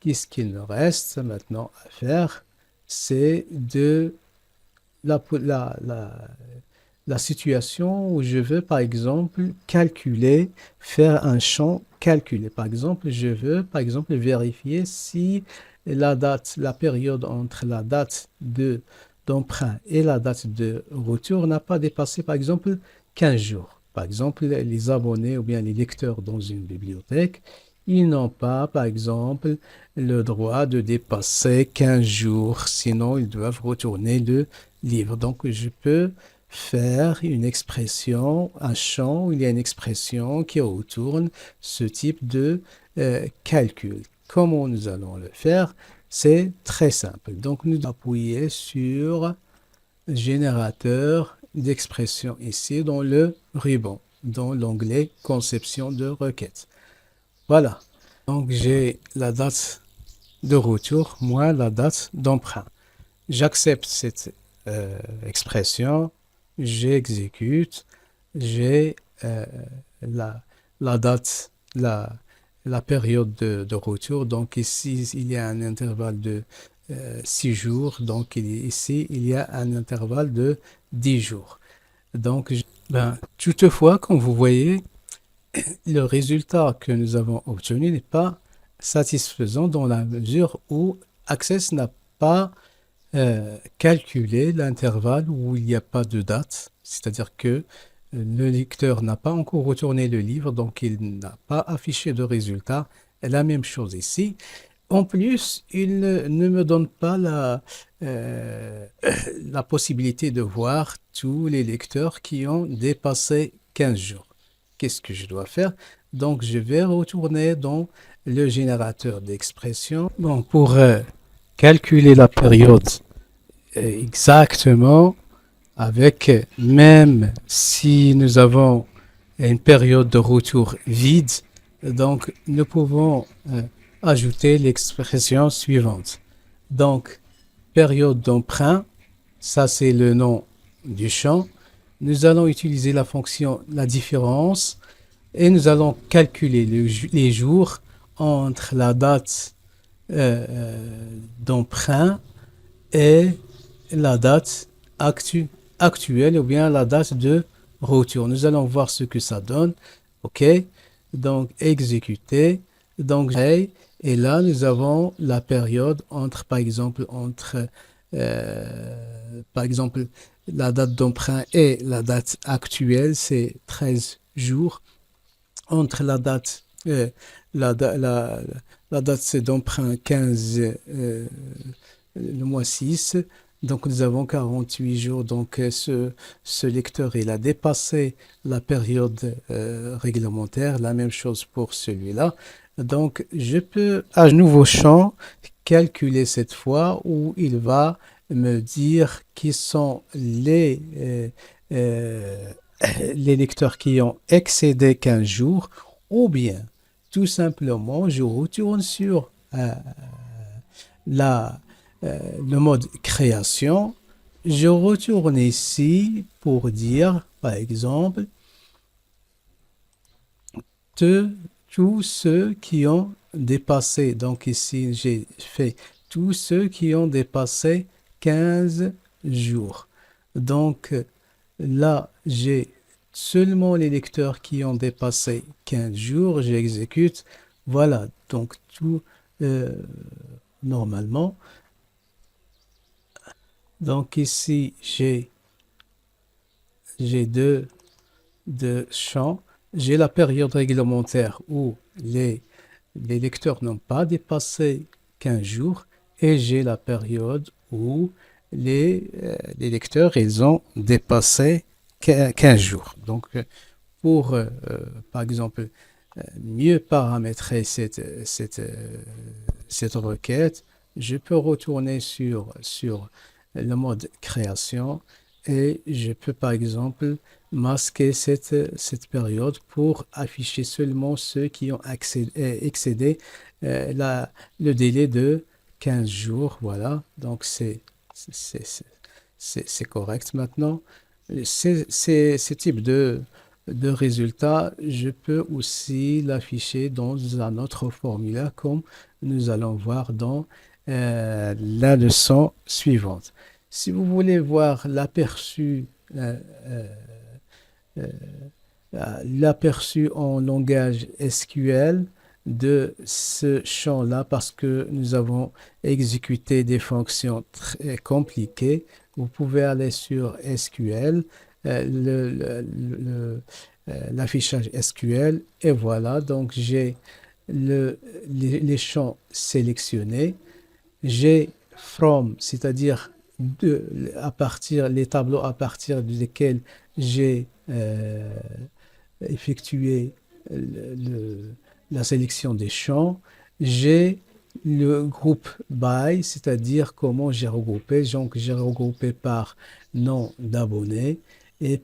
Qu'est-ce qu'il me reste maintenant à faire? C'est de la, la, la, la situation où je veux, par exemple, calculer, faire un champ calculé. Par exemple, je veux, par exemple, vérifier si la période entre la date d'emprunt et la date de retour n'a pas dépassé, par exemple, 15 jours. Par exemple, les abonnés ou bien les lecteurs dans une bibliothèque, ils n'ont pas, par exemple, le droit de dépasser 15 jours, sinon ils doivent retourner le livre. Donc, je peux faire une expression, un champ où il y a une expression qui retourne ce type de calcul. Comment nous allons le faire? C'est très simple. Donc, nous appuyons sur générateur d'expression ici dans le ruban, dans l'onglet conception de requête. Voilà. Donc, j'ai la date de retour moins la date d'emprunt. J'accepte cette expression, j'exécute, j'ai la, la date, la période de retour. Donc ici, il y a un intervalle de 6 jours. Donc ici, il y a un intervalle de 10 jours. Donc, toutefois, comme vous voyez, le résultat que nous avons obtenu n'est pas satisfaisant dans la mesure où Access n'a pas calculer l'intervalle où il n'y a pas de date, c'est-à-dire que le lecteur n'a pas encore retourné le livre, donc il n'a pas affiché de résultat. Et la même chose ici. En plus, il ne me donne pas euh, la possibilité de voir tous les lecteurs qui ont dépassé 15 jours. Qu'est-ce que je dois faire? Donc, je vais retourner dans le générateur d'expression. Bon, pour calculer la période exactement avec, même si nous avons une période de retour vide, donc nous pouvons ajouter l'expression suivante. Donc, période d'emprunt, ça c'est le nom du champ. Nous allons utiliser la fonction la différence et nous allons calculer les jours entre la date d'emprunt et la date actuelle ou bien la date de retour. Nous allons voir ce que ça donne. OK? Donc, exécuter. Donc, et là, nous avons la période entre, par exemple, la date d'emprunt et la date actuelle, c'est 13 jours. Entre la date d'emprunt 15 le mois 6. Donc, nous avons 48 jours. Donc, ce lecteur, il a dépassé la période réglementaire. La même chose pour celui-là. Donc, je peux, à nouveau champ, calculer cette fois où il va me dire qui sont euh, les lecteurs qui ont excédé 15 jours, ou bien, tout simplement, je retourne sur la, le mode création. Je retourne ici pour dire, par exemple, de tous ceux qui ont dépassé. Donc ici, j'ai fait tous ceux qui ont dépassé 15 jours. Donc là, j'ai seulement les lecteurs qui ont dépassé 15 jours. J'exécute. Voilà, donc tout euh, normalement. Donc ici, j'ai deux champs. J'ai la période réglementaire où les lecteurs n'ont pas dépassé 15 jours et j'ai la période où les lecteurs, ils ont dépassé 15 jours. Donc, pour, par exemple, mieux paramétrer cette requête, je peux retourner sur le mode création et je peux, par exemple, masquer cette période pour afficher seulement ceux qui ont excédé le délai de 15 jours. Voilà, donc c'est correct maintenant. Ce type de résultat, je peux aussi l'afficher dans un autre formulaire comme nous allons voir dans la leçon suivante. Si vous voulez voir euh, euh, euh, l'aperçu en langage SQL de ce champ-là, parce que nous avons exécuté des fonctions très compliquées, vous pouvez aller sur SQL, l'affichage SQL, et voilà, donc j'ai les champs sélectionnés, j'ai from, c'est-à-dire à partir, les tableaux à partir desquels j'ai effectué la sélection des champs. J'ai le groupe by, c'est-à-dire comment j'ai regroupé. Donc, j'ai regroupé par nom d'abonné et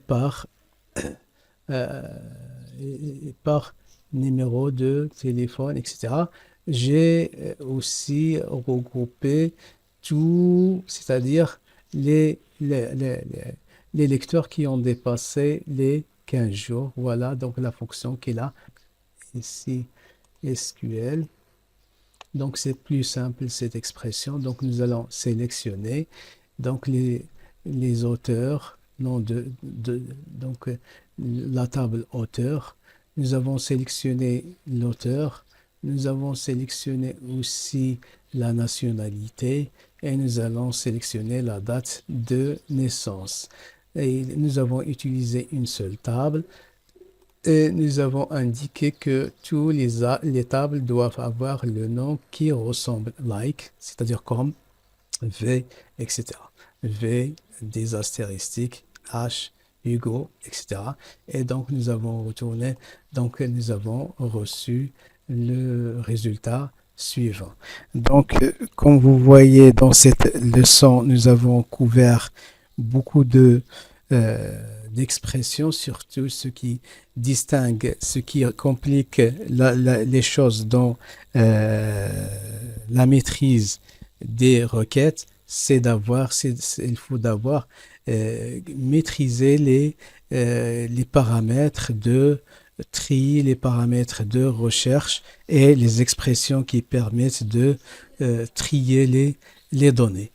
euh, et par numéro de téléphone, etc. J'ai aussi regroupé tout, c'est-à-dire les lecteurs qui ont dépassé les 15 jours. Voilà donc la fonction qu'il a ici, SQL. Donc c'est plus simple cette expression. Donc nous allons sélectionner donc les auteurs, nom donc la table auteur. Nous avons sélectionné l'auteur. Nous avons sélectionné aussi la nationalité et nous allons sélectionner la date de naissance. Et nous avons utilisé une seule table. Et nous avons indiqué que tous les tables doivent avoir le nom qui ressemble, like, c'est-à-dire comme V, etc. V, des astérisques, H, Hugo, etc. Et donc nous avons retourné, donc nous avons reçu le résultat suivant. Donc, comme vous voyez dans cette leçon, nous avons couvert beaucoup d'expressions, surtout ce qui distingue, ce qui complique les choses dans la maîtrise des requêtes, il faut d'abord maîtriser les paramètres de tri, les paramètres de recherche et les expressions qui permettent de trier les données.